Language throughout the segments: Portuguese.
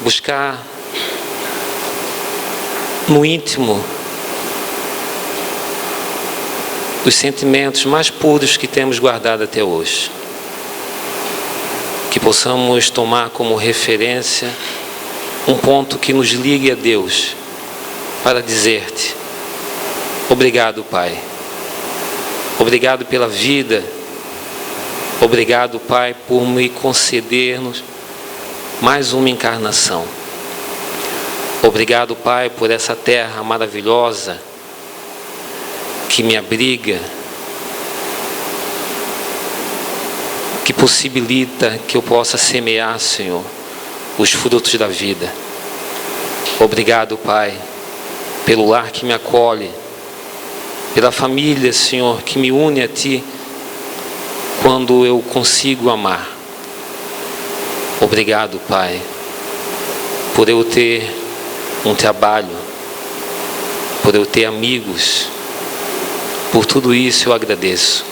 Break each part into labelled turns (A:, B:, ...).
A: buscar no íntimo os sentimentos mais puros que temos guardado até hoje. Que possamos tomar como referência um ponto que nos ligue a Deus, para dizer-te: obrigado, Pai. Obrigado pela vida. Obrigado, Pai, por me conceder-nos mais uma encarnação. Obrigado, Pai, por essa terra maravilhosa que me abriga, que possibilita que eu possa semear, Senhor, os frutos da vida. Obrigado, Pai, pelo lar que me acolhe, pela família, Senhor, que me une a Ti quando eu consigo amar. Obrigado, Pai, por eu ter um trabalho, por eu ter amigos. Por tudo isso eu agradeço.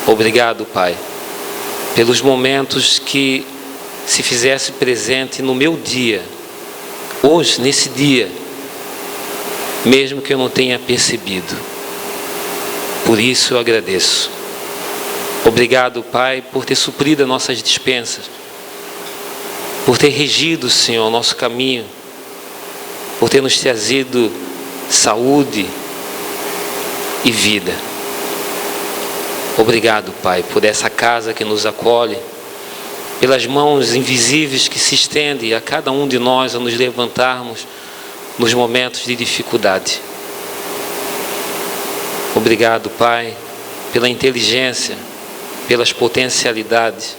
A: Obrigado, Pai, pelos momentos que se fizesse presente no meu dia, hoje, nesse dia, mesmo que eu não tenha percebido. Por isso eu agradeço. Obrigado, Pai, por ter suprido as nossas dispensas, por ter regido, Senhor, o nosso caminho, por ter nos trazido saúde e vida. Obrigado, Pai, por essa casa que nos acolhe, pelas mãos invisíveis que se estendem a cada um de nós a nos levantarmos nos momentos de dificuldade. Obrigado, Pai, pela inteligência, pelas potencialidades.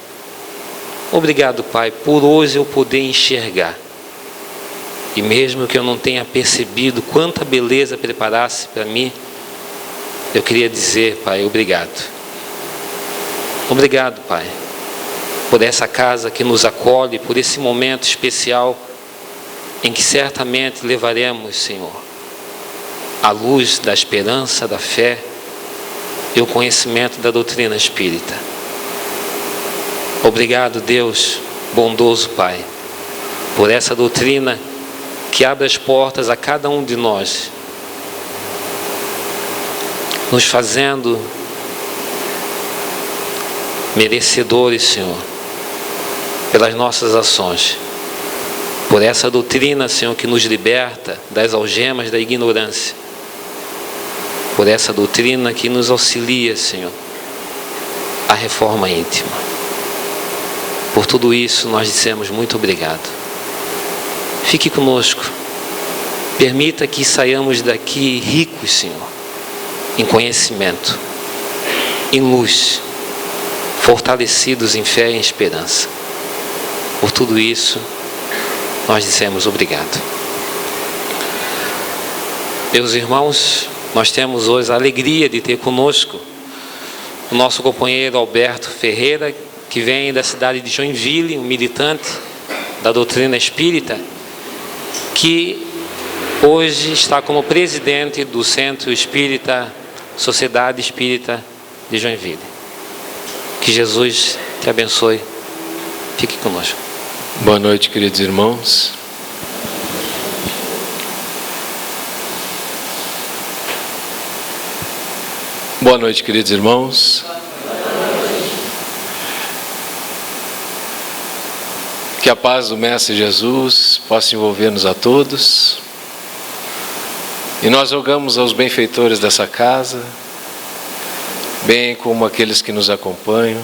A: Obrigado, Pai, por hoje eu poder enxergar. E mesmo que eu não tenha percebido quanta beleza preparasse para mim, eu queria dizer, Pai, obrigado. Obrigado, Pai, por essa casa que nos acolhe, por esse momento especial em que certamente levaremos, Senhor, a luz da esperança, da fé e o conhecimento da doutrina espírita. Obrigado, Deus bondoso, Pai, por essa doutrina que abre as portas a cada um de nós, nos fazendo merecedores, Senhor, pelas nossas ações. Por essa doutrina, Senhor, que nos liberta das algemas da ignorância. Por essa doutrina que nos auxilia, Senhor, a reforma íntima. Por tudo isso, nós dissemos muito obrigado. Fique conosco. Permita que saiamos daqui ricos, Senhor, em conhecimento, em luz, fortalecidos em fé e em esperança. Por tudo isso, nós dissemos obrigado. Meus irmãos, nós temos hoje a alegria de ter conosco o nosso companheiro Alberto Ferreira, que vem da cidade de Joinville, um militante da doutrina espírita, que hoje está como presidente do Centro Espírita, Sociedade Espírita de Joinville. Que Jesus te abençoe. Fique conosco.
B: Boa noite, queridos irmãos. Boa noite, queridos irmãos. Que a paz do Mestre Jesus possa envolver-nos a todos. E nós rogamos aos benfeitores dessa casa, bem como aqueles que nos acompanham,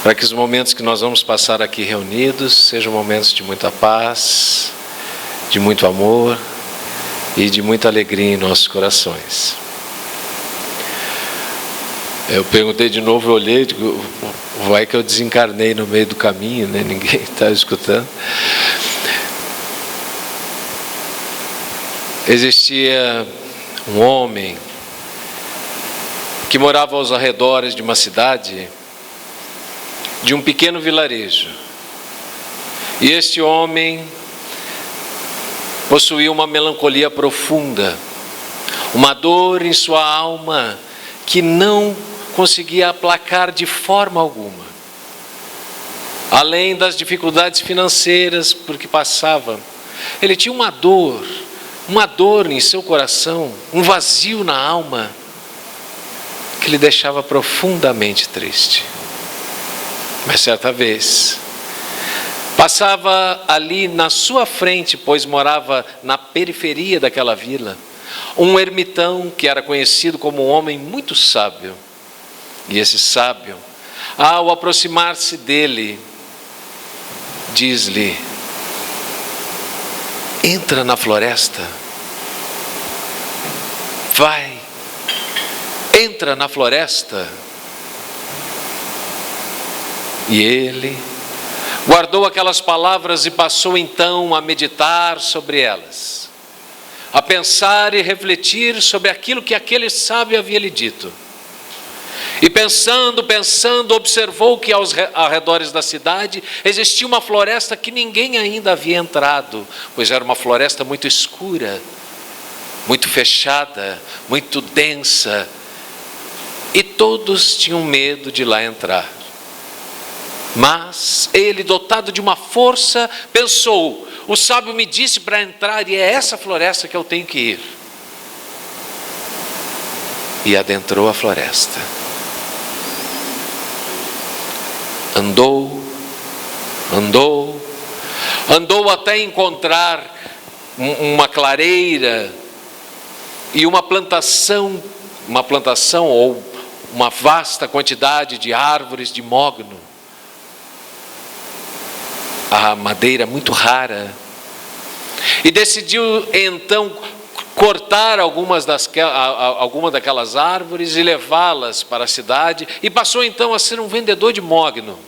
B: para que os momentos que nós vamos passar aqui reunidos sejam momentos de muita paz, de muito amor e de muita alegria em nossos corações. Eu perguntei de novo, eu olhei, digo, vai que eu desencarnei no meio do caminho, né? Ninguém está escutando. Existia um homem que morava aos arredores de uma cidade, de um pequeno vilarejo. E este homem possuía uma melancolia profunda, uma dor em sua alma que não conseguia aplacar de forma alguma. além das dificuldades financeiras por que passava, ele tinha uma dor em seu coração, um vazio na alma, que lhe deixava profundamente triste. Mas certa vez, passava ali na sua frente, pois morava na periferia daquela vila, um ermitão que era conhecido como um homem muito sábio. E esse sábio, ao aproximar-se dele, diz-lhe: entra na floresta, vai, entra na floresta. E ele guardou aquelas palavras e passou então a meditar sobre elas, a pensar e refletir sobre aquilo que aquele sábio havia lhe dito. E pensando, observou que aos arredores da cidade existia uma floresta que ninguém ainda havia entrado, pois era uma floresta muito escura, muito fechada, muito densa, e todos tinham medo de lá entrar. Mas ele, dotado de uma força, pensou: o sábio me disse para entrar e é essa floresta que eu tenho que ir. E adentrou a floresta. Andou até encontrar uma clareira e uma plantação ou uma vasta quantidade de árvores de mogno. A madeira muito rara, e decidiu então cortar algumas daquelas árvores e levá-las para a cidade, e passou então a ser um vendedor de mogno.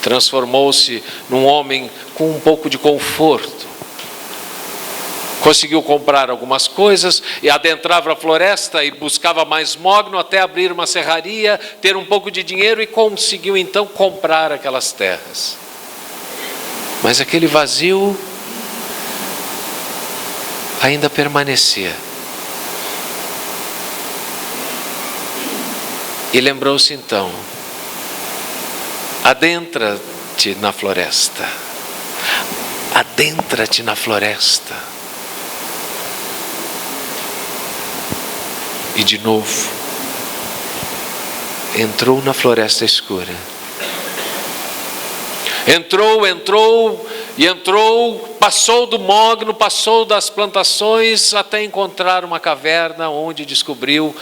B: Transformou-se num homem com um pouco de conforto, conseguiu comprar algumas coisas e adentrava a floresta e buscava mais mogno até abrir uma serraria, ter um pouco de dinheiro, e conseguiu então comprar aquelas terras. Mas aquele vazio ainda permanecia. E lembrou-se então: adentra-te na floresta, adentra-te na floresta. E de novo, entrou na floresta escura. Entrou, passou do mogno, passou das plantações, até encontrar uma caverna onde descobriu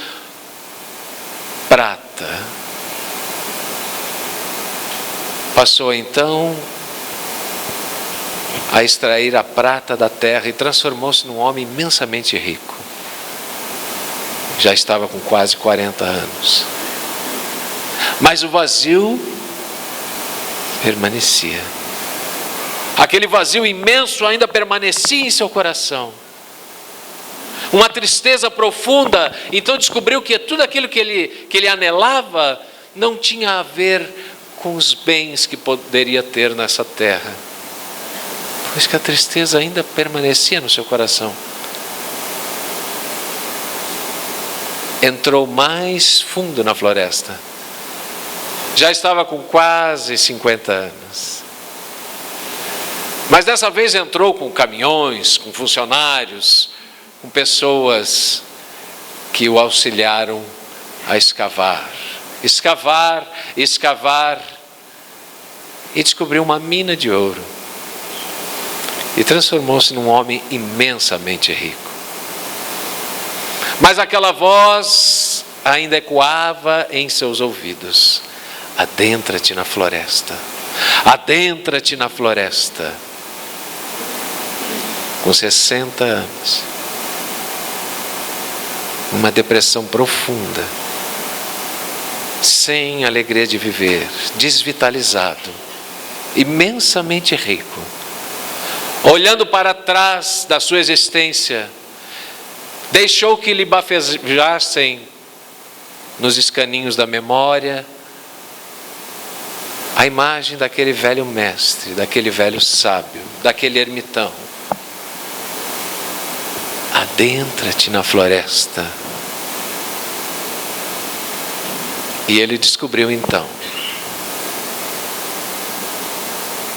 B: prata. Passou então a extrair a prata da terra e transformou-se num homem imensamente rico. Já estava com quase 40 anos. Mas o vazio permanecia. Aquele vazio imenso ainda permanecia em seu coração. Uma tristeza profunda. Então descobriu que tudo aquilo que ele anelava não tinha a ver com os bens que poderia ter nessa terra, pois que a tristeza ainda permanecia no seu coração. Entrou mais fundo na floresta. Já estava com quase 50 anos. Mas dessa vez entrou com caminhões, com funcionários, com pessoas que o auxiliaram a escavar. Escavar, e descobriu uma mina de ouro. E transformou-se num homem imensamente rico. Mas aquela voz ainda ecoava em seus ouvidos: adentra-te na floresta, adentra-te na floresta. Com 60 anos, uma depressão profunda, sem alegria de viver, desvitalizado, imensamente rico, olhando para trás da sua existência, deixou que lhe bafejassem nos escaninhos da memória a imagem daquele velho mestre, daquele velho sábio, daquele ermitão. Adentra-te na floresta. E ele descobriu então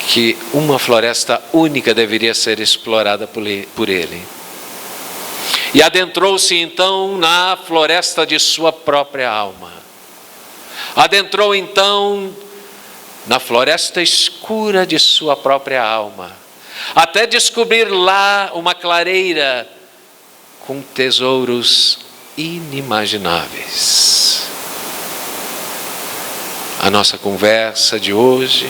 B: que uma floresta única deveria ser explorada por ele. E adentrou-se então na floresta de sua própria alma. Adentrou então na floresta escura de sua própria alma, até descobrir lá uma clareira com tesouros inimagináveis. A nossa conversa de hoje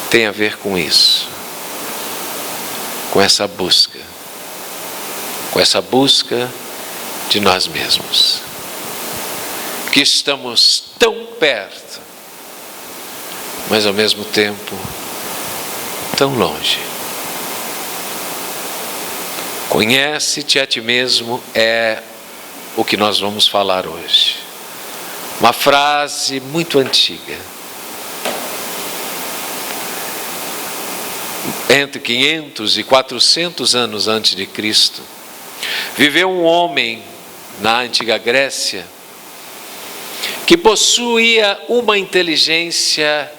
B: tem a ver com isso, com essa busca de nós mesmos, que estamos tão perto, mas ao mesmo tempo tão longe. Conhece-te a ti mesmo é o que nós vamos falar hoje. Uma frase muito antiga. Entre 500 e 400 anos antes de Cristo, viveu um homem na antiga Grécia que possuía uma inteligência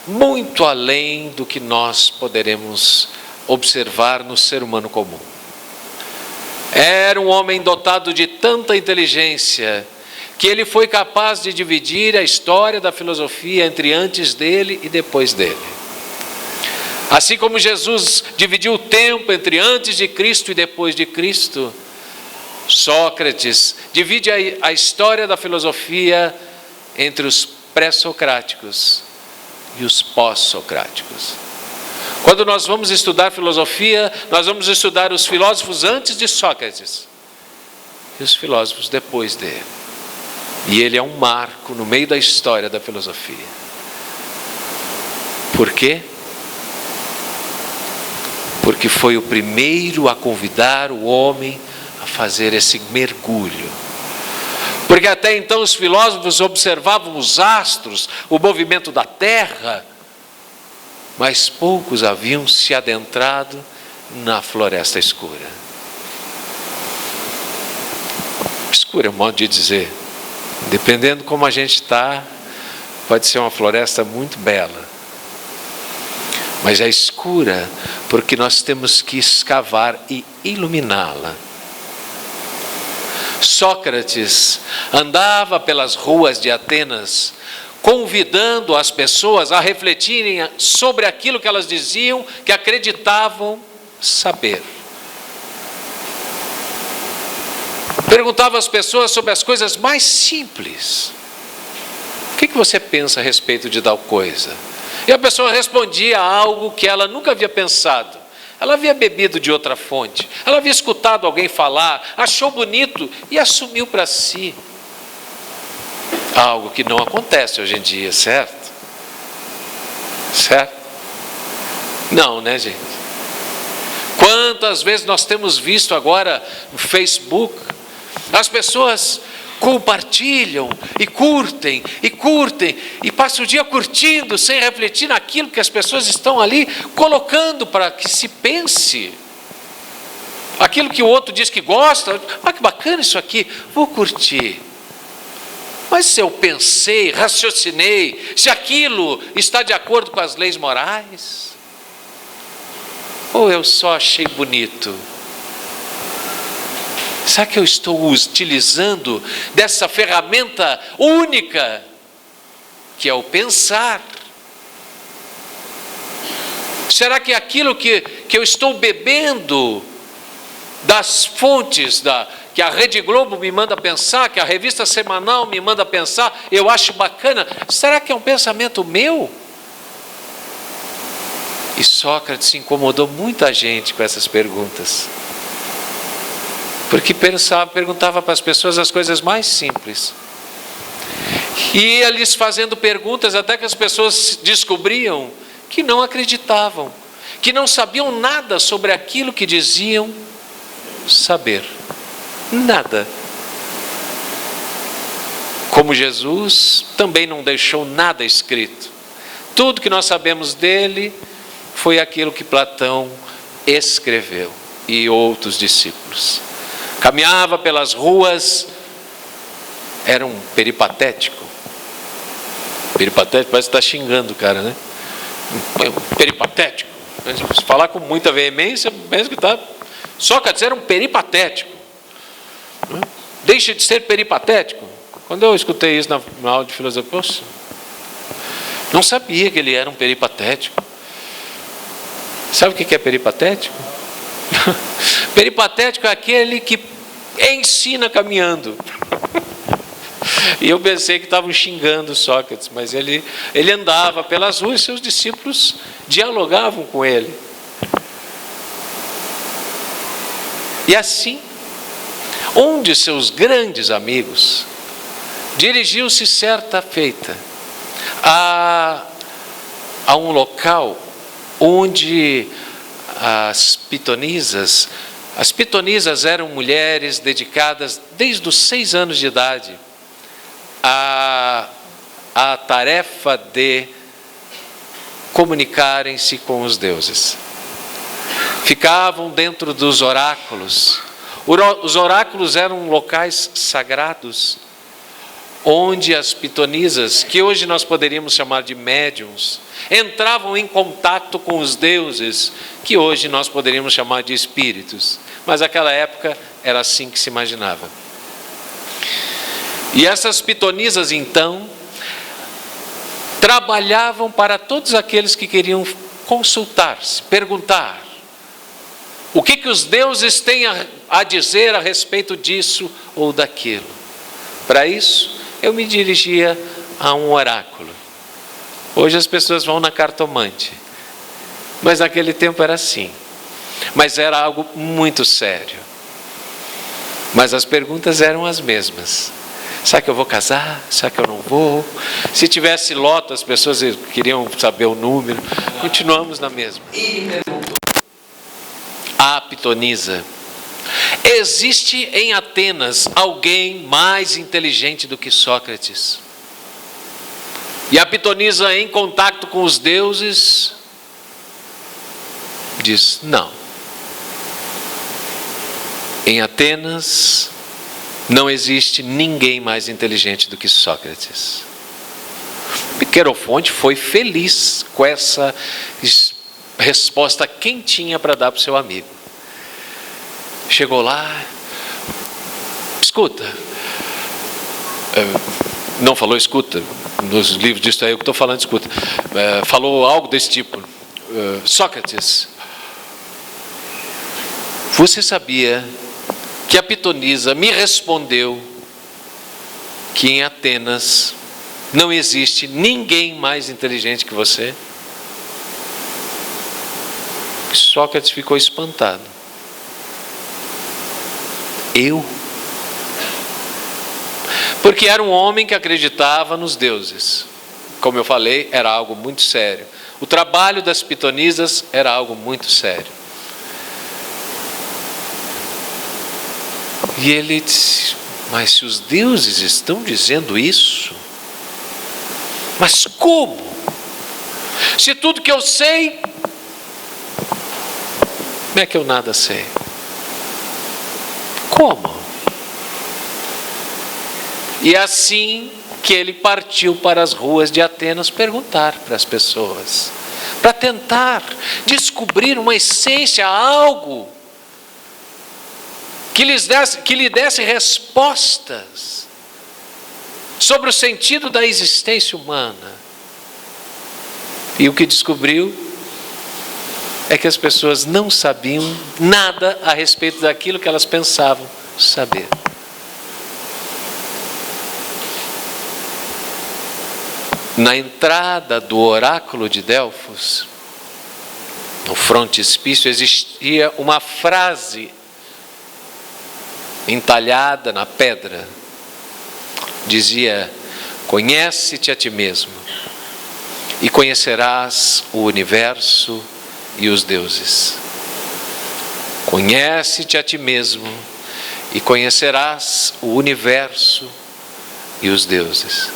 B: muito além do que nós poderemos observar no ser humano comum. Era um homem dotado de tanta inteligência que ele foi capaz de dividir a história da filosofia entre antes dele e depois dele. Assim como Jesus dividiu o tempo entre antes de Cristo e depois de Cristo, Sócrates divide a história da filosofia entre os pré-socráticos e os pós-socráticos. Quando nós vamos estudar filosofia, nós vamos estudar os filósofos antes de Sócrates e os filósofos depois dele. E ele é um marco no meio da história da filosofia. Por quê? Porque foi o primeiro a convidar o homem a fazer esse mergulho. Porque até então os filósofos observavam os astros, o movimento da terra, mas poucos haviam se adentrado na floresta escura. Escura é um modo de dizer. Dependendo como a gente está, pode ser uma floresta muito bela. Mas é escura porque nós temos que escavar e iluminá-la. Sócrates andava pelas ruas de Atenas, convidando as pessoas a refletirem sobre aquilo que elas diziam, que acreditavam saber. Perguntava às pessoas sobre as coisas mais simples. O que você pensa a respeito de tal coisa? E a pessoa respondia algo que ela nunca havia pensado. Ela havia bebido de outra fonte. Ela havia escutado alguém falar, achou bonito e assumiu para si. Algo que não acontece hoje em dia, certo? Certo? Não, né, gente? Quantas vezes nós temos visto agora no Facebook, as pessoas compartilham e curtem e passam o dia curtindo sem refletir naquilo que as pessoas estão ali colocando para que se pense. Aquilo que o outro diz que gosta, que bacana isso aqui, vou curtir. Mas se eu pensei, raciocinei, se aquilo está de acordo com as leis morais, ou eu só achei bonito? Será que eu estou utilizando dessa ferramenta única, que é o pensar? Será que aquilo que eu estou bebendo das fontes que a Rede Globo me manda pensar, que a revista semanal me manda pensar, eu acho bacana, será que é um pensamento meu? E Sócrates incomodou muita gente com essas perguntas. Porque perguntava para as pessoas as coisas mais simples. E ia lhes fazendo perguntas até que as pessoas descobriam que não acreditavam, que não sabiam nada sobre aquilo que diziam saber. Nada. Como Jesus também não deixou nada escrito. Tudo que nós sabemos dele foi aquilo que Platão escreveu e outros discípulos. Caminhava pelas ruas, era um peripatético. Peripatético parece que está xingando o cara, né? Peripatético. Se falar com muita veemência, mesmo que está. Sócrates era um peripatético. Deixa de ser peripatético. Quando eu escutei isso na aula de filosofia, poxa, não sabia que ele era um peripatético. Sabe o que é peripatético? Peripatético é aquele que ensina caminhando. E eu pensei que estavam xingando Sócrates, mas ele andava pelas ruas e seus discípulos dialogavam com ele. E assim, um de seus grandes amigos dirigiu-se certa feita a um local onde as pitonisas eram mulheres dedicadas desde os 6 anos de idade a tarefa de comunicarem-se com os deuses. Ficavam dentro dos oráculos. Os oráculos eram locais sagrados, onde as pitonisas, que hoje nós poderíamos chamar de médiuns, entravam em contato com os deuses, que hoje nós poderíamos chamar de espíritos. Mas naquela época era assim que se imaginava. E essas pitonisas, então, trabalhavam para todos aqueles que queriam consultar-se, perguntar o que os deuses têm a dizer a respeito disso ou daquilo. Para isso, eu me dirigia a um oráculo. Hoje as pessoas vão na cartomante, mas naquele tempo era assim. Mas era algo muito sério. Mas as perguntas eram as mesmas. Será que eu vou casar? Será que eu não vou? Se tivesse loto, as pessoas queriam saber o número. Continuamos na mesma. A pitonisa: existe em Atenas alguém mais inteligente do que Sócrates? E a pitonisa, em contato com os deuses, diz: não. Em Atenas não existe ninguém mais inteligente do que Sócrates. Querofonte foi feliz com essa resposta quentinha para dar para o seu amigo. Chegou lá: escuta, não falou escuta, nos livros disso aí eu que estou falando escuta, falou algo desse tipo: Sócrates, você sabia que a pitonisa me respondeu que em Atenas não existe ninguém mais inteligente que você? Sócrates ficou espantado. Eu? Porque era um homem que acreditava nos deuses. Como eu falei, era algo muito sério. O trabalho das pitonisas era algo muito sério. E ele disse: mas se os deuses estão dizendo isso, mas como? Se tudo que eu sei, como é que eu nada sei? Como? E assim que ele partiu para as ruas de Atenas perguntar para as pessoas, para tentar descobrir uma essência, algo que lhe desse respostas sobre o sentido da existência humana. E o que descobriu é que as pessoas não sabiam nada a respeito daquilo que elas pensavam saber. Na entrada do oráculo de Delfos, no frontispício, existia uma frase entalhada na pedra. Dizia: conhece-te a ti mesmo e conhecerás o universo e os deuses. Conhece-te a ti mesmo e conhecerás o universo e os deuses.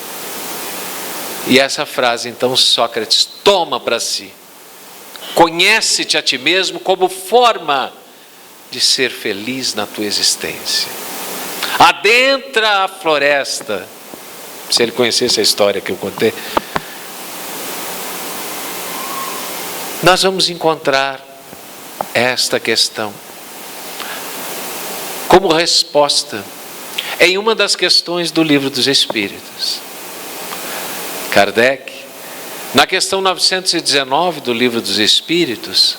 B: E essa frase, então, Sócrates toma para si. Conhece-te a ti mesmo como forma de ser feliz na tua existência. Adentra a floresta. Se ele conhecesse a história que eu contei, nós vamos encontrar esta questão como resposta em uma das questões do Livro dos Espíritos. Kardec, na questão 919 do Livro dos Espíritos,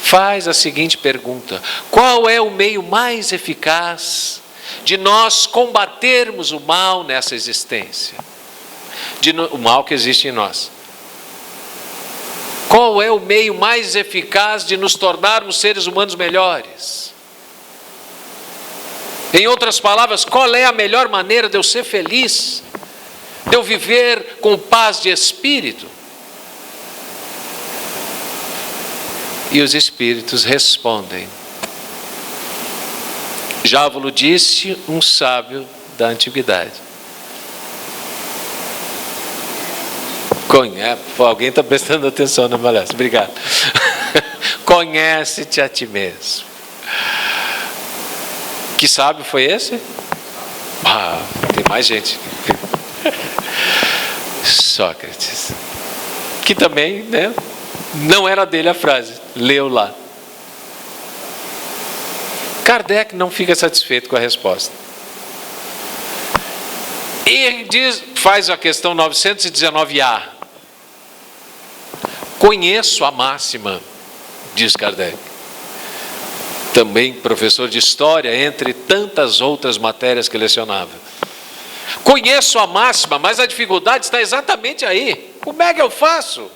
B: faz a seguinte pergunta: qual é o meio mais eficaz de nós combatermos o mal nessa existência? O mal que existe em nós. Qual é o meio mais eficaz de nos tornarmos seres humanos melhores? Em outras palavras, qual é a melhor maneira de eu ser feliz? De eu viver com paz de espírito? E os espíritos respondem: já vos disse um sábio da antiguidade. Alguém está prestando atenção na palestra, obrigado. Conhece-te a ti mesmo. Que sábio foi esse? Tem mais gente. Sócrates. Que também, né, não era dele a frase, leu lá. Kardec não fica satisfeito com a resposta. E faz a questão 919A. Conheço a máxima, diz Kardec. Também professor de história, entre tantas outras matérias que lecionava. Conheço a máxima, mas a dificuldade está exatamente aí. Como é que eu faço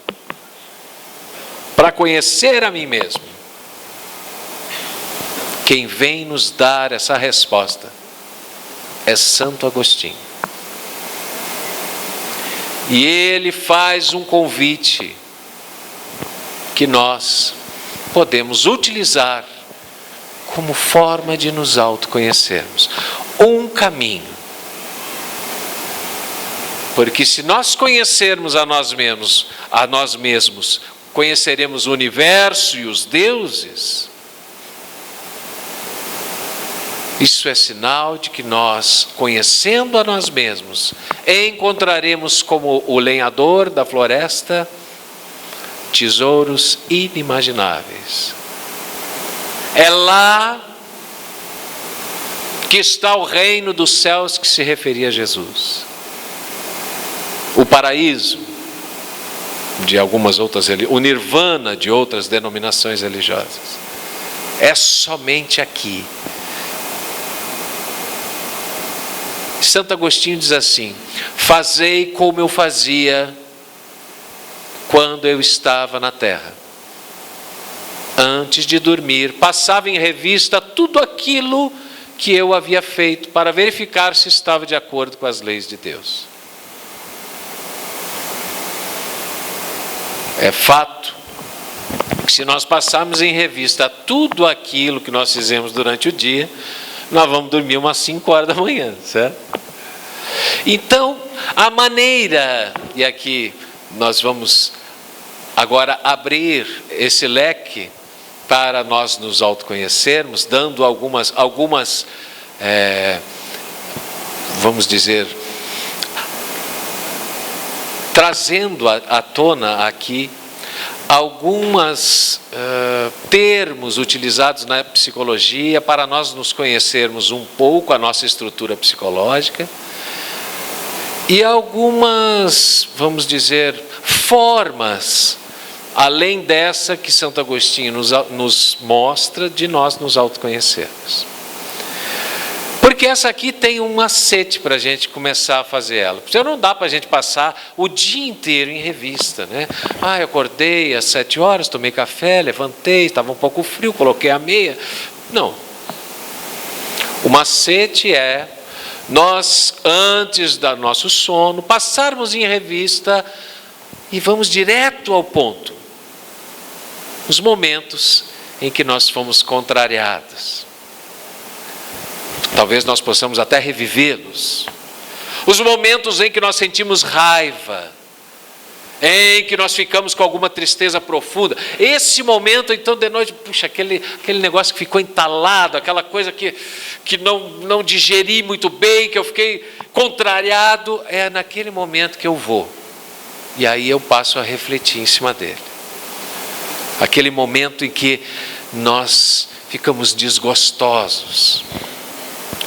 B: para conhecer a mim mesmo? Quem vem nos dar essa resposta é Santo Agostinho. E ele faz um convite que nós podemos utilizar como forma de nos autoconhecermos. Um caminho. Porque se nós conhecermos a nós mesmos, conheceremos o universo e os deuses. Isso é sinal de que nós, conhecendo a nós mesmos, encontraremos, como o lenhador da floresta, tesouros inimagináveis. É lá que está o reino dos céus que se referia a Jesus. O paraíso de algumas outras religiões, o nirvana de outras denominações religiosas. É somente aqui. Santo Agostinho diz assim: fazei como eu fazia quando eu estava na terra. Antes de dormir, passava em revista tudo aquilo que eu havia feito para verificar se estava de acordo com as leis de Deus. É fato que se nós passarmos em revista tudo aquilo que nós fizemos durante o dia, nós vamos dormir umas 5 horas da manhã, certo? Então, a maneira, e aqui nós vamos agora abrir esse leque para nós nos autoconhecermos, dando algumas vamos dizer, trazendo à tona aqui alguns termos utilizados na psicologia para nós nos conhecermos um pouco a nossa estrutura psicológica e algumas, vamos dizer, formas, além dessa que Santo Agostinho nos mostra, de nós nos autoconhecermos. Porque essa aqui tem um macete para a gente começar a fazer ela. Porque não dá para a gente passar o dia inteiro em revista, né? Eu acordei às 7 horas, tomei café, levantei, estava um pouco frio, coloquei a meia. Não. O macete é nós, antes do nosso sono, passarmos em revista e vamos direto ao ponto. Os momentos em que nós fomos contrariados. Talvez nós possamos até revivê-los. Os momentos em que nós sentimos raiva, em que nós ficamos com alguma tristeza profunda. Esse momento, então, de noite, puxa, aquele negócio que ficou entalado, aquela coisa que não digeri muito bem, que eu fiquei contrariado, é naquele momento que eu vou. E aí eu passo a refletir em cima dele. Aquele momento em que nós ficamos desgostosos.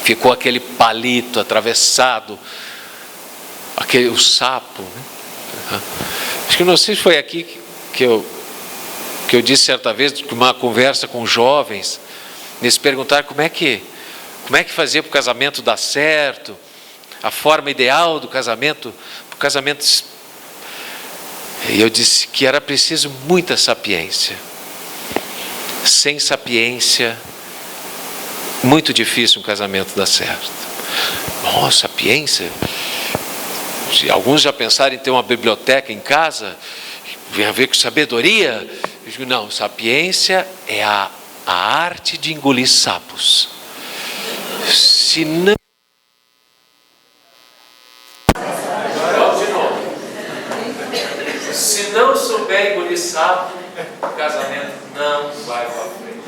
B: Ficou aquele palito atravessado, o sapo, né? Acho que não sei se foi aqui que eu disse certa vez, numa conversa com jovens, eles perguntaram como é que fazia para o casamento dar certo, a forma ideal do casamento, para o casamento. E eu disse que era preciso muita sapiência. Sem sapiência, muito difícil um casamento dar certo. Nossa, sapiência? Alguns já pensaram em ter uma biblioteca em casa, vem a ver com sabedoria. Eu digo, não, sapiência é a arte de engolir sapos. Se não... Se não souber engolir sapo, o casamento não vai para frente.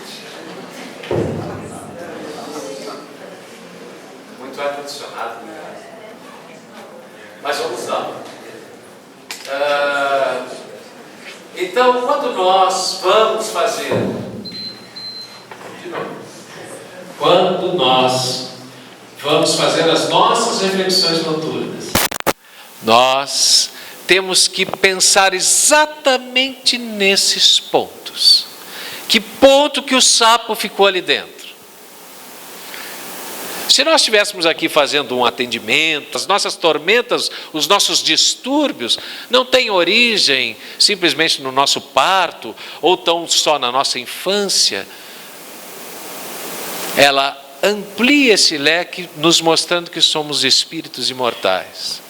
B: Muito ar-condicionado, mas vamos lá. Então, quando nós vamos fazer, de novo, quando nós vamos fazer as nossas reflexões noturnas, nós temos que pensar exatamente nesses pontos. Que ponto que o sapo ficou ali dentro? Se nós estivéssemos aqui fazendo um atendimento, as nossas tormentas, os nossos distúrbios, não têm origem simplesmente no nosso parto, ou tão só na nossa infância. Ela amplia esse leque, nos mostrando que somos espíritos imortais.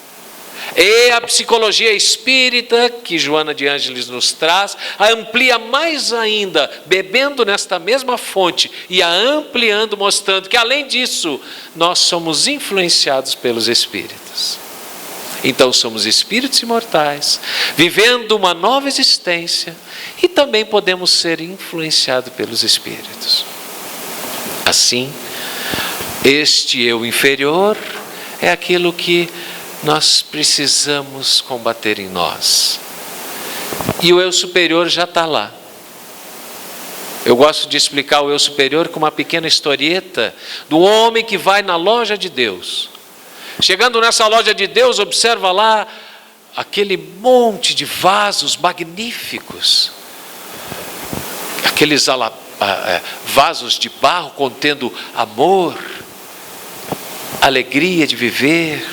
B: E a psicologia espírita, que Joana de Ângeles nos traz, a amplia mais ainda, bebendo nesta mesma fonte e a ampliando, mostrando que além disso, nós somos influenciados pelos espíritos. Então somos espíritos imortais, vivendo uma nova existência e também podemos ser influenciados pelos espíritos. Assim, este eu inferior é aquilo que nós precisamos combater em nós. E o eu superior já está lá. Eu gosto de explicar o eu superior com uma pequena historieta do homem que vai na loja de Deus. Chegando nessa loja de Deus, observa lá aquele monte de vasos magníficos. Aqueles vasos de barro contendo amor, alegria de viver,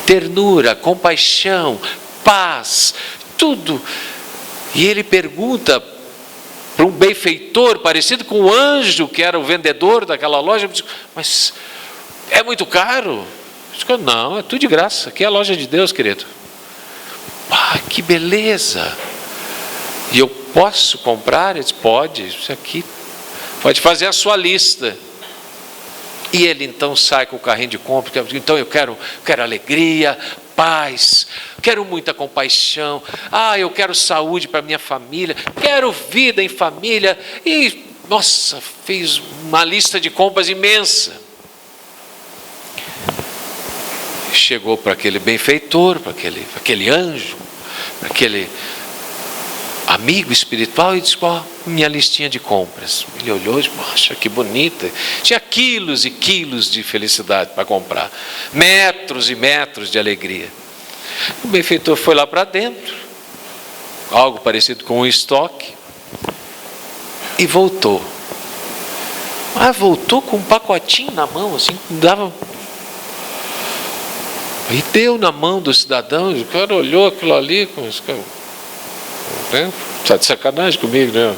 B: ternura, compaixão, paz, tudo. E ele pergunta para um benfeitor, parecido com o anjo que era o vendedor daquela loja, mas é muito caro? Eu digo, não, é tudo de graça, aqui é a loja de Deus, querido. Ah, que beleza! E eu posso comprar? Ele disse, pode, isso aqui, pode fazer a sua lista. E ele então sai com o carrinho de compra, então eu quero alegria, paz, quero muita compaixão, eu quero saúde para minha família, quero vida em família, e nossa, fez uma lista de compras imensa. Chegou para aquele benfeitor, para aquele anjo, para aquele amigo espiritual e disse, minha listinha de compras. Ele olhou e disse, poxa, que bonita. Tinha quilos e quilos de felicidade para comprar. Metros e metros de alegria. O benfeitor foi lá para dentro, algo parecido com um estoque, e voltou. Voltou com um pacotinho na mão, assim, dava... E deu na mão do cidadão, o cara olhou aquilo ali, está de sacanagem comigo, né?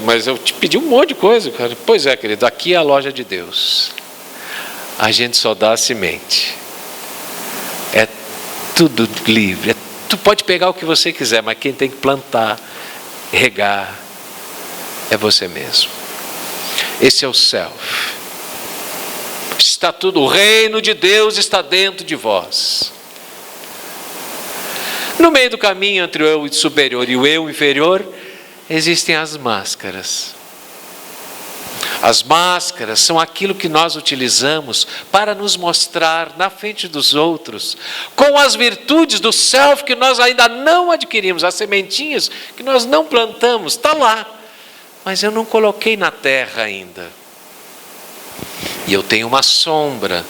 B: Mas eu te pedi um monte de coisa, cara. Pois é, querido, aqui é a loja de Deus. A gente só dá a semente. É tudo livre. Tu pode pegar o que você quiser, mas quem tem que plantar, regar, é você mesmo. Esse é o self. Está tudo, o reino de Deus está dentro de vós. No meio do caminho entre o eu superior e o eu inferior, existem as máscaras. As máscaras são aquilo que nós utilizamos para nos mostrar na frente dos outros, com as virtudes do self que nós ainda não adquirimos, as sementinhas que nós não plantamos, está lá, mas eu não coloquei na terra ainda. E eu tenho uma sombra,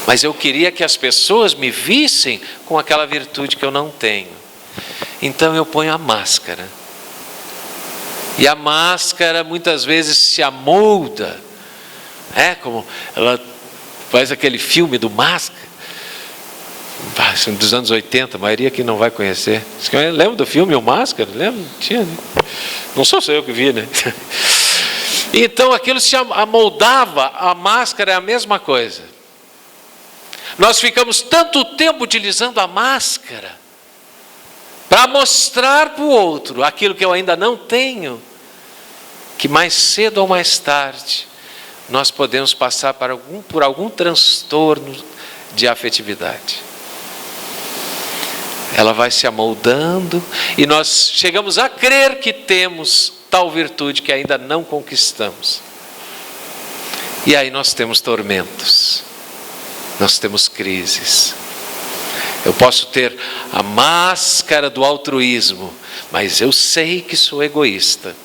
B: mas eu queria que as pessoas me vissem com aquela virtude que eu não tenho. Então eu ponho a máscara. E a máscara muitas vezes se amolda, como ela faz aquele filme do Máscara, dos anos 80, a maioria aqui não vai conhecer. Lembra do filme O Máscara? Lembra? Tinha, né? Não sou só eu que vi, né? Então aquilo se amoldava, a máscara é a mesma coisa. Nós ficamos tanto tempo utilizando a máscara para mostrar para o outro aquilo que eu ainda não tenho, que mais cedo ou mais tarde nós podemos passar por algum transtorno de afetividade. Ela vai se amoldando e nós chegamos a crer que temos tal virtude que ainda não conquistamos. E aí nós temos tormentos, nós temos crises. Eu posso ter a máscara do altruísmo, mas eu sei que sou egoísta.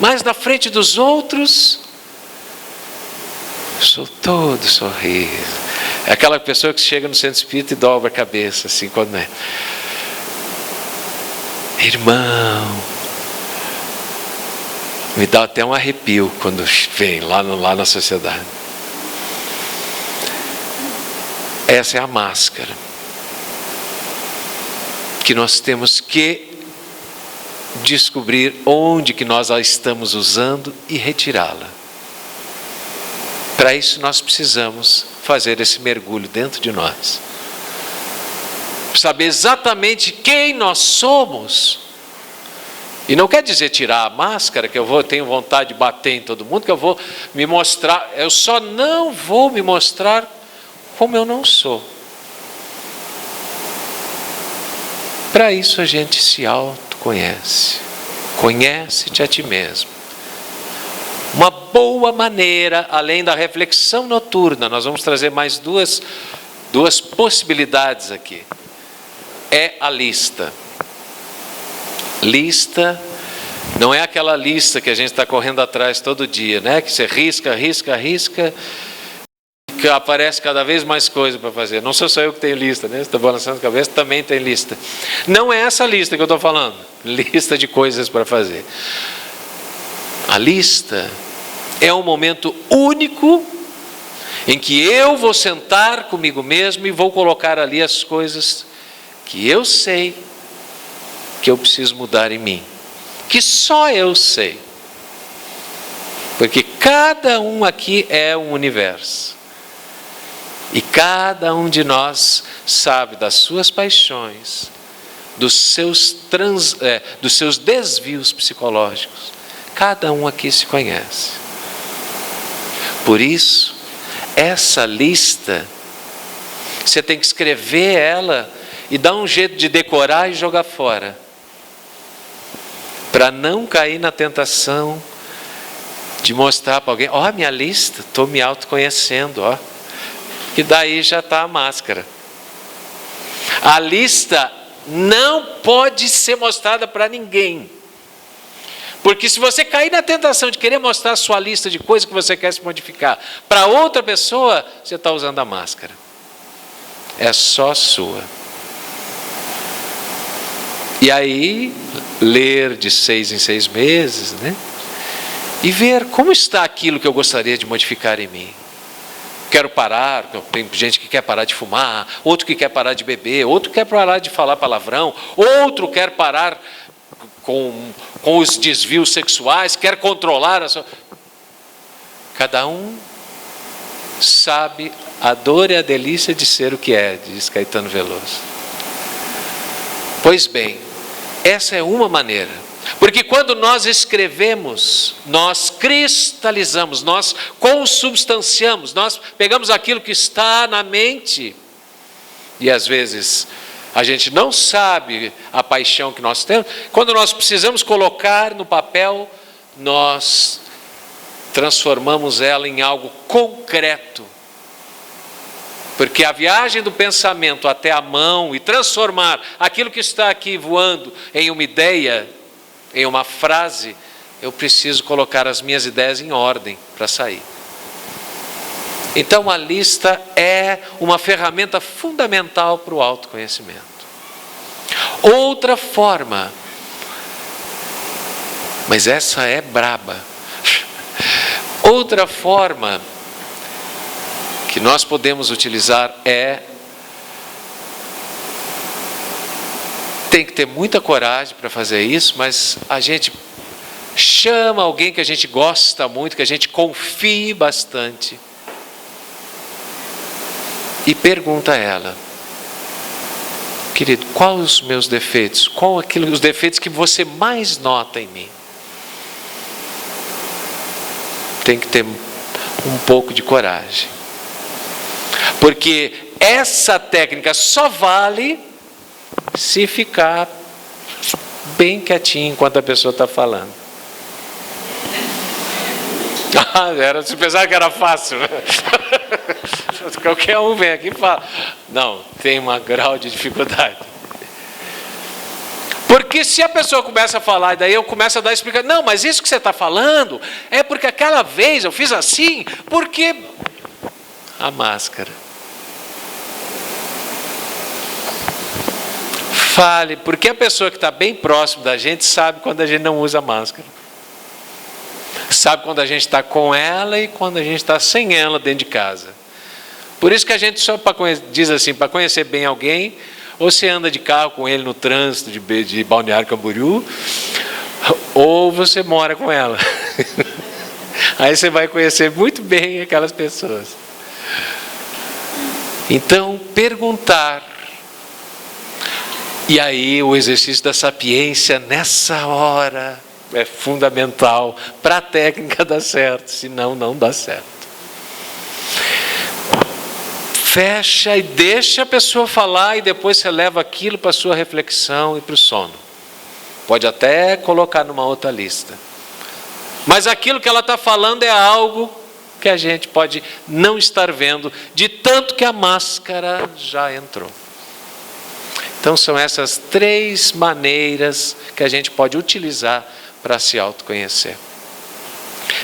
B: Mas na frente dos outros, sou todo sorriso. É aquela pessoa que chega no centro espírita e dobra a cabeça, assim, quando é. Irmão, me dá até um arrepio quando vem lá na sociedade. Essa é a máscara que nós temos que descobrir onde que nós a estamos usando e retirá-la. Para isso nós precisamos fazer esse mergulho dentro de nós. Saber exatamente quem nós somos. E não quer dizer tirar a máscara, que eu tenho vontade de bater em todo mundo, que eu vou me mostrar, eu só não vou me mostrar como eu não sou. Para isso a gente se autoconhece. Conhece-te a ti mesmo. Uma boa maneira, além da reflexão noturna, nós vamos trazer mais duas possibilidades aqui. É a lista. Lista não é aquela lista que a gente está correndo atrás todo dia, né? Que você risca, que aparece cada vez mais coisa para fazer. Não sou só eu que tenho lista, né? Você está balançando a cabeça, também tem lista. Não é essa lista que eu estou falando. Lista de coisas para fazer. A lista é um momento único em que eu vou sentar comigo mesmo e vou colocar ali as coisas que eu sei que eu preciso mudar em mim. Que só eu sei. Porque cada um aqui é um universo. E cada um de nós sabe das suas paixões, dos seus desvios psicológicos. Cada um aqui se conhece. Por isso, essa lista, você tem que escrever ela e dar um jeito de decorar e jogar fora. Para não cair na tentação de mostrar para alguém, ó, minha lista, estou me autoconhecendo, ó. E daí já está a máscara. A lista não pode ser mostrada para ninguém. Porque se você cair na tentação de querer mostrar a sua lista de coisas que você quer se modificar para outra pessoa, você está usando a máscara. É só sua. E aí, ler de 6 em 6 meses, né? E ver como está aquilo que eu gostaria de modificar em mim. Quero parar, tem gente que quer parar de fumar, outro que quer parar de beber, outro quer parar de falar palavrão, outro quer parar com os desvios sexuais, quer controlar a sua... Cada um sabe a dor e a delícia de ser o que é, diz Caetano Veloso. Pois bem, essa é uma maneira. Porque quando nós escrevemos, nós cristalizamos, nós consubstanciamos, nós pegamos aquilo que está na mente. E às vezes a gente não sabe a paixão que nós temos. Quando nós precisamos colocar no papel, nós transformamos ela em algo concreto. Porque a viagem do pensamento até a mão e transformar aquilo que está aqui voando em uma ideia, em uma frase, eu preciso colocar as minhas ideias em ordem para sair. Então a lista é uma ferramenta fundamental para o autoconhecimento. Outra forma, mas essa é braba. Outra forma que nós podemos utilizar tem que ter muita coragem para fazer isso, mas a gente chama alguém que a gente gosta muito, que a gente confie bastante, e pergunta a ela: querido, quais os meus defeitos? Qual os defeitos que você mais nota em mim? Tem que ter um pouco de coragem. Porque essa técnica só vale se ficar bem quietinho enquanto a pessoa está falando. Você pensava que era fácil, né? Qualquer um vem aqui e fala. Não, tem um grau de dificuldade. Porque se a pessoa começa a falar, e daí eu começo a dar explicação, não, mas isso que você está falando é porque aquela vez eu fiz assim, porque a máscara. Fale, porque a pessoa que está bem próximo da gente sabe quando a gente não usa máscara. Sabe quando a gente está com ela e quando a gente está sem ela dentro de casa. Por isso que a gente só diz assim, para conhecer bem alguém, ou você anda de carro com ele no trânsito de Balneário Camboriú, ou você mora com ela. Aí você vai conhecer muito bem aquelas pessoas. Então, perguntar. E aí o exercício da sapiência nessa hora é fundamental para a técnica dar certo, senão não dá certo. Fecha e deixa a pessoa falar e depois você leva aquilo para a sua reflexão e para o sono. Pode até colocar numa outra lista. Mas aquilo que ela está falando é algo que a gente pode não estar vendo, de tanto que a máscara já entrou. Então são essas 3 maneiras que a gente pode utilizar para se autoconhecer.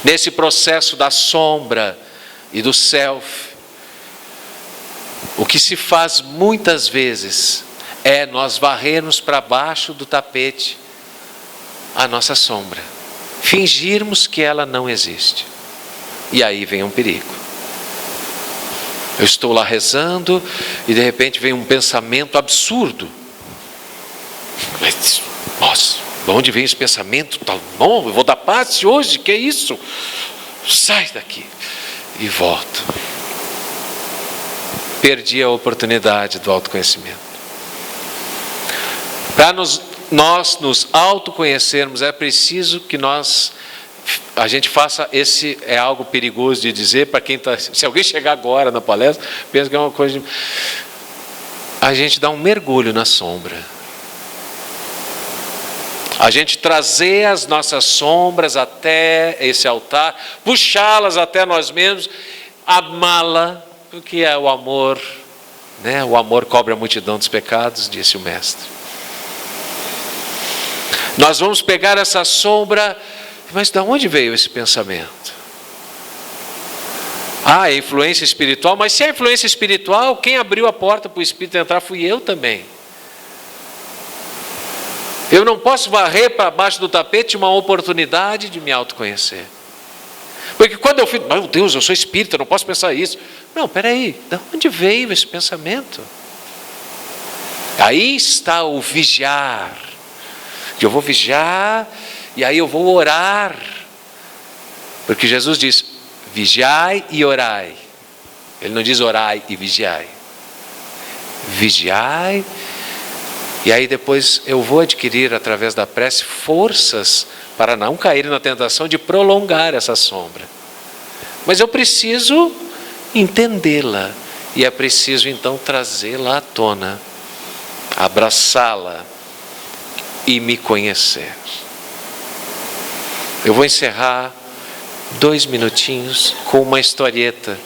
B: Nesse processo da sombra e do self, o que se faz muitas vezes é nós varrermos para baixo do tapete a nossa sombra, fingirmos que ela não existe. E aí vem um perigo. Eu estou lá rezando e de repente vem um pensamento absurdo. Mas, nossa, de onde vem esse pensamento? Tá bom, eu vou dar passe hoje, que é isso? Sai daqui. E volto. Perdi a oportunidade do autoconhecimento. Para nós nos autoconhecermos, é preciso que a gente faça é algo perigoso de dizer para quem está. Se alguém chegar agora na palestra, pensa que é uma coisa de. A gente dá um mergulho na sombra. A gente trazer as nossas sombras até esse altar, puxá-las até nós mesmos, amá-la, o que é o amor, né? O amor cobre a multidão dos pecados, disse o Mestre. Nós vamos pegar essa sombra, mas de onde veio esse pensamento? Ah, é influência espiritual, mas se é influência espiritual, quem abriu a porta para o Espírito entrar fui eu também. Eu não posso varrer para baixo do tapete uma oportunidade de me autoconhecer. Porque quando eu fico, meu Deus, eu sou espírita, eu não posso pensar isso. Não, peraí, de onde veio esse pensamento? Aí está o vigiar. Que eu vou vigiar e aí eu vou orar. Porque Jesus diz, vigiai e orai. Ele não diz orai e vigiai. Vigiai. E aí depois eu vou adquirir através da prece forças para não cair na tentação de prolongar essa sombra. Mas eu preciso entendê-la e é preciso então trazê-la à tona, abraçá-la e me conhecer. Eu vou encerrar 2 minutinhos com uma historieta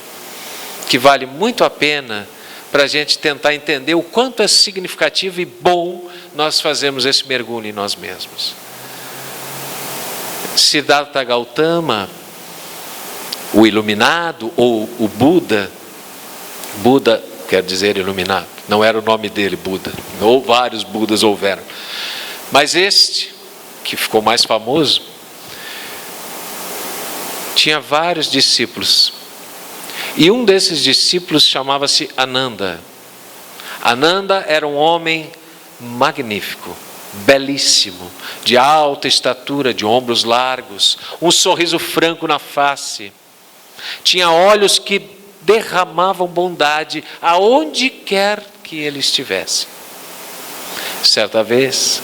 B: que vale muito a pena para a gente tentar entender o quanto é significativo e bom nós fazermos esse mergulho em nós mesmos. Siddhartha Gautama, o iluminado ou o Buda, Buda quer dizer iluminado, não era o nome dele, Buda, ou vários Budas houveram, mas este, que ficou mais famoso, tinha vários discípulos, e um desses discípulos chamava-se Ananda. Ananda era um homem magnífico, belíssimo, de alta estatura, de ombros largos, um sorriso franco na face, tinha olhos que derramavam bondade aonde quer que ele estivesse. Certa vez,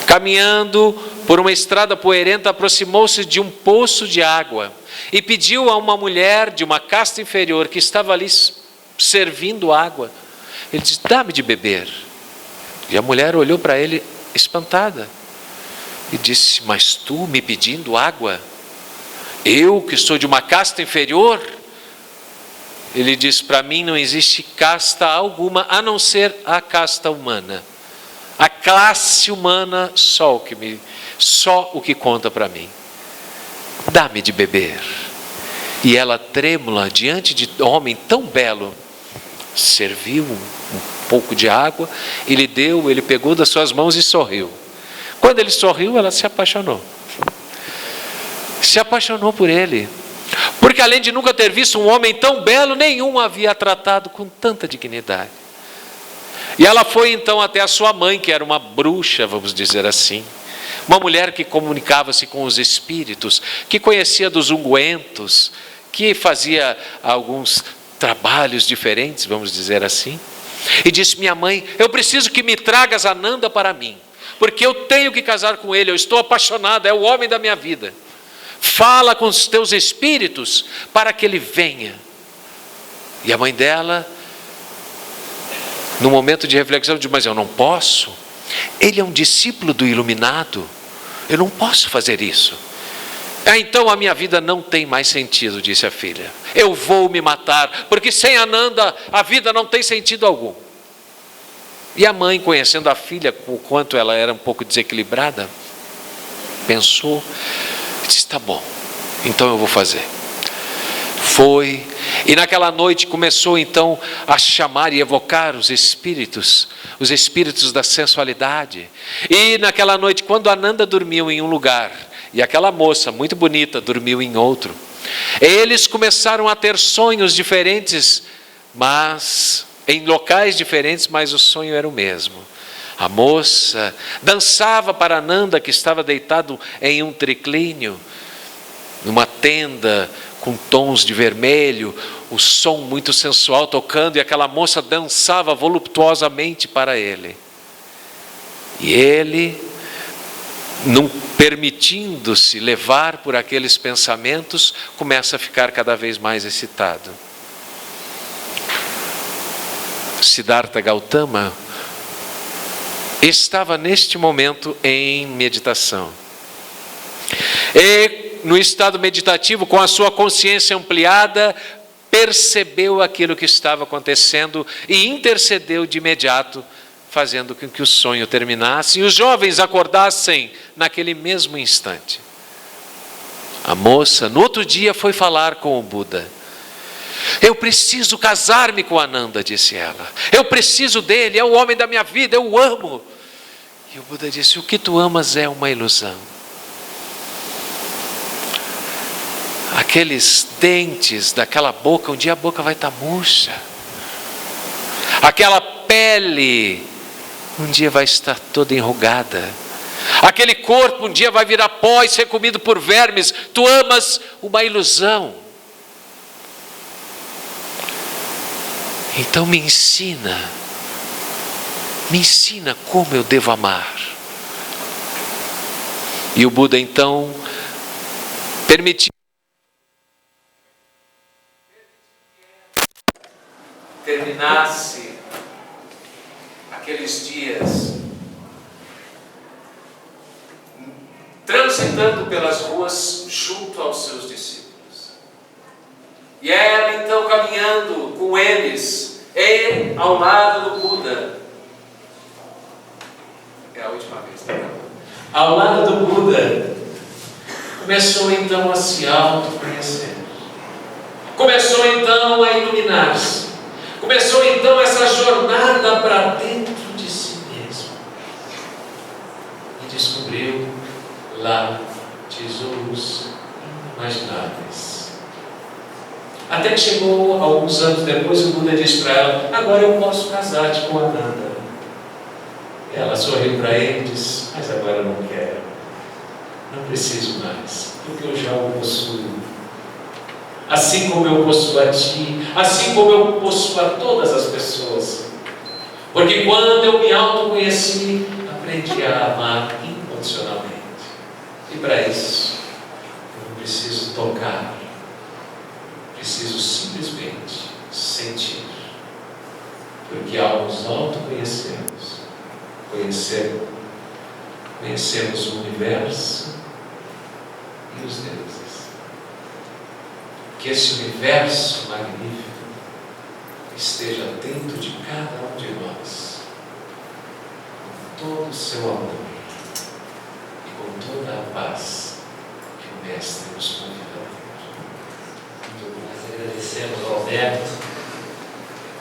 B: caminhando por uma estrada poeirenta, aproximou-se de um poço de água e pediu a uma mulher de uma casta inferior que estava ali servindo água. Ele disse: dá-me de beber. E a mulher olhou para ele espantada e disse: mas tu me pedindo água? Eu que sou de uma casta inferior? Ele disse: para mim não existe casta alguma a não ser a casta humana. A classe humana só o que conta para mim. Dá-me de beber. E ela, trêmula diante de um homem tão belo, serviu um pouco de água, ele deu, ele pegou das suas mãos e sorriu. Quando ele sorriu, ela se apaixonou. Se apaixonou por ele. Porque além de nunca ter visto um homem tão belo, nenhum havia tratado com tanta dignidade. E ela foi então até a sua mãe, que era uma bruxa, vamos dizer assim. Uma mulher que comunicava-se com os espíritos, que conhecia dos ungüentos, que fazia alguns trabalhos diferentes, vamos dizer assim. E disse: minha mãe, eu preciso que me tragas Ananda para mim, porque eu tenho que casar com ele, eu estou apaixonada, é o homem da minha vida. Fala com os teus espíritos para que ele venha. E a mãe dela, no momento de reflexão, disse: mas eu não posso, ele é um discípulo do iluminado, eu não posso fazer isso. Então a minha vida não tem mais sentido, disse a filha. Eu vou me matar, porque sem Ananda a vida não tem sentido algum. E a mãe, conhecendo a filha, o quanto ela era um pouco desequilibrada, pensou, disse: tá bom, então eu vou fazer. Foi, e naquela noite começou então a chamar e evocar os espíritos da sensualidade. E naquela noite, quando Ananda dormiu em um lugar, e aquela moça muito bonita dormiu em outro, eles começaram a ter sonhos diferentes, mas em locais diferentes, mas o sonho era o mesmo. A moça dançava para Ananda, que estava deitado em um triclínio, numa tenda com tons de vermelho, o som muito sensual tocando, e aquela moça dançava voluptuosamente para ele. E ele, não permitindo-se levar por aqueles pensamentos, começa a ficar cada vez mais excitado. Siddhartha Gautama estava neste momento em meditação. E no estado meditativo, com a sua consciência ampliada, percebeu aquilo que estava acontecendo e intercedeu de imediato, fazendo com que o sonho terminasse e os jovens acordassem naquele mesmo instante. A moça, no outro dia, foi falar com o Buda. Eu preciso casar-me com Ananda, disse ela. Eu preciso dele, é o homem da minha vida, eu o amo. E o Buda disse: o que tu amas é uma ilusão. Aqueles dentes daquela boca, um dia a boca vai estar murcha. Aquela pele, um dia vai estar toda enrugada. Aquele corpo, um dia vai virar pó e ser comido por vermes. Tu amas uma ilusão. Então me ensina como eu devo amar. E o Buda então permitiu terminasse aqueles dias transitando pelas ruas junto aos seus discípulos. E ela então caminhando com eles, e ao lado do Buda. É a última vez, tá? Ao lado do Buda, começou então a se autoconhecer. Começou então a iluminar-se. Começou então essa jornada para dentro de si mesmo. E descobriu lá tesouros inimagináveis. Até que chegou, alguns anos depois, o Buda disse para ela: agora eu posso casar-te com Ananda. Ela sorriu para ele e disse: mas agora eu não quero. Não preciso mais, porque eu já o possuo. Assim como eu possuo a ti, assim como eu possuo a todas as pessoas. Porque quando eu me autoconheci, aprendi a amar incondicionalmente. E para isso, eu não preciso tocar, preciso simplesmente sentir. Porque ao nos autoconhecermos, conhecemos o universo e os deuses. Que esse universo magnífico esteja dentro de cada um de nós, com todo o seu amor e com toda a paz que o Mestre nos convida a ter.
A: Nós agradecemos ao Alberto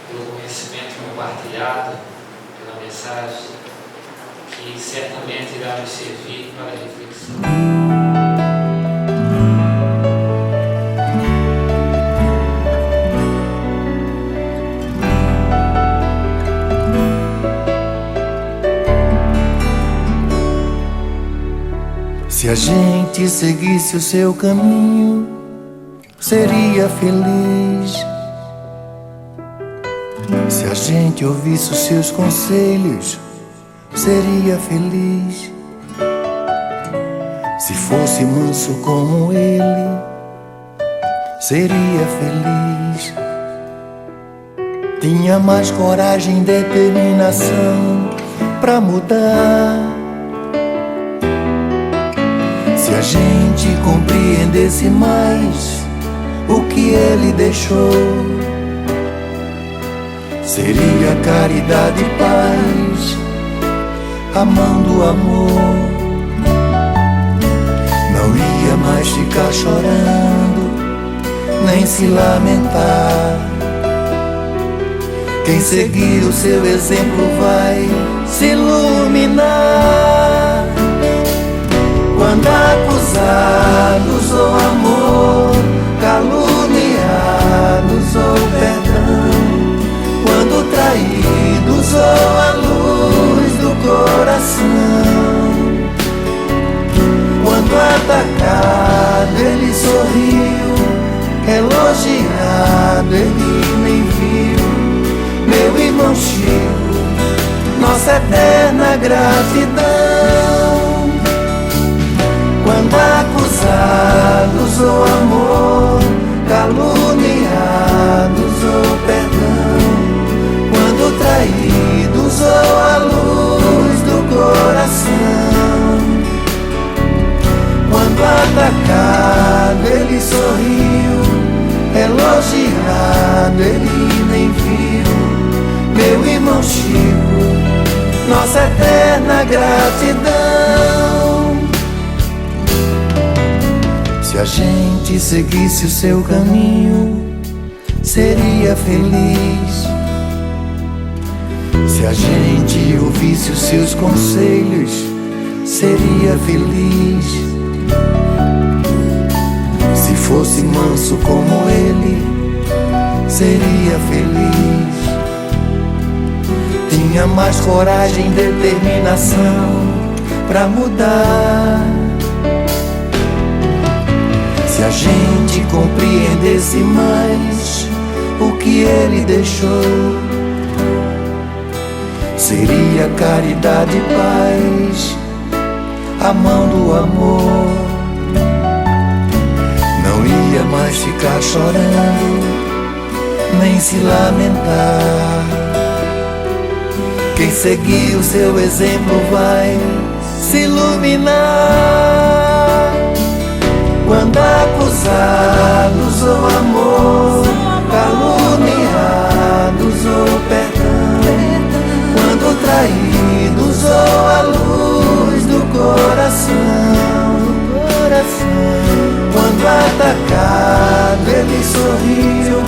A: pelo conhecimento compartilhado, pela mensagem que certamente irá nos servir para a reflexão.
C: Se a gente seguisse o seu caminho, seria feliz. Se a gente ouvisse os seus conselhos, seria feliz. Se fosse manso como ele, seria feliz. Tinha mais coragem e determinação pra mudar. Se a gente compreendesse mais o que ele deixou, seria caridade e paz, amando o amor. Não ia mais ficar chorando, nem se lamentar. Quem seguir o seu exemplo vai se iluminar. Quando acusados ou amor, caluniados ou perdão, quando traídos ou a luz do coração, quando atacado ele sorriu, elogiado ele nem viu. Meu irmão Chico, nossa eterna gratidão. Quando acusados ou amor, caluniados ou perdão, quando traídos ou a luz do coração, quando atacado ele sorriu, elogiado ele nem viu. Meu irmão Chico, nossa eterna gratidão. Se a gente seguisse o seu caminho, seria feliz. Se a gente ouvisse os seus conselhos, seria feliz. Se fosse manso como ele, seria feliz. Tinha mais coragem e determinação pra mudar. Se a gente compreendesse mais o que ele deixou, seria caridade e paz, amando o amor. Não ia mais ficar chorando, nem se lamentar. Quem seguir o seu exemplo vai se iluminar. Quando acusados ou amor, caluniados ou perdão, quando traídos ou a luz do coração, quando atacado ele sorriu,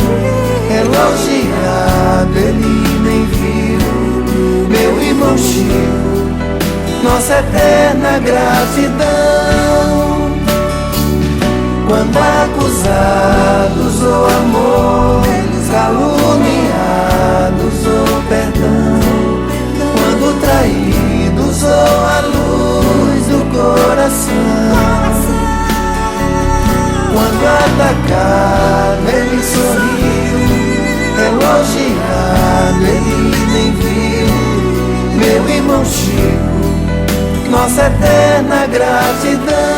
C: elogiado ele nem viu. Meu irmão Chico, nossa eterna gratidão. Quando acusados ou amor, caluniados ou perdão, quando traídos ou a luz do coração, quando atacado ele sorriu, elogiado ele nem viu. Meu irmão Chico, nossa eterna gratidão.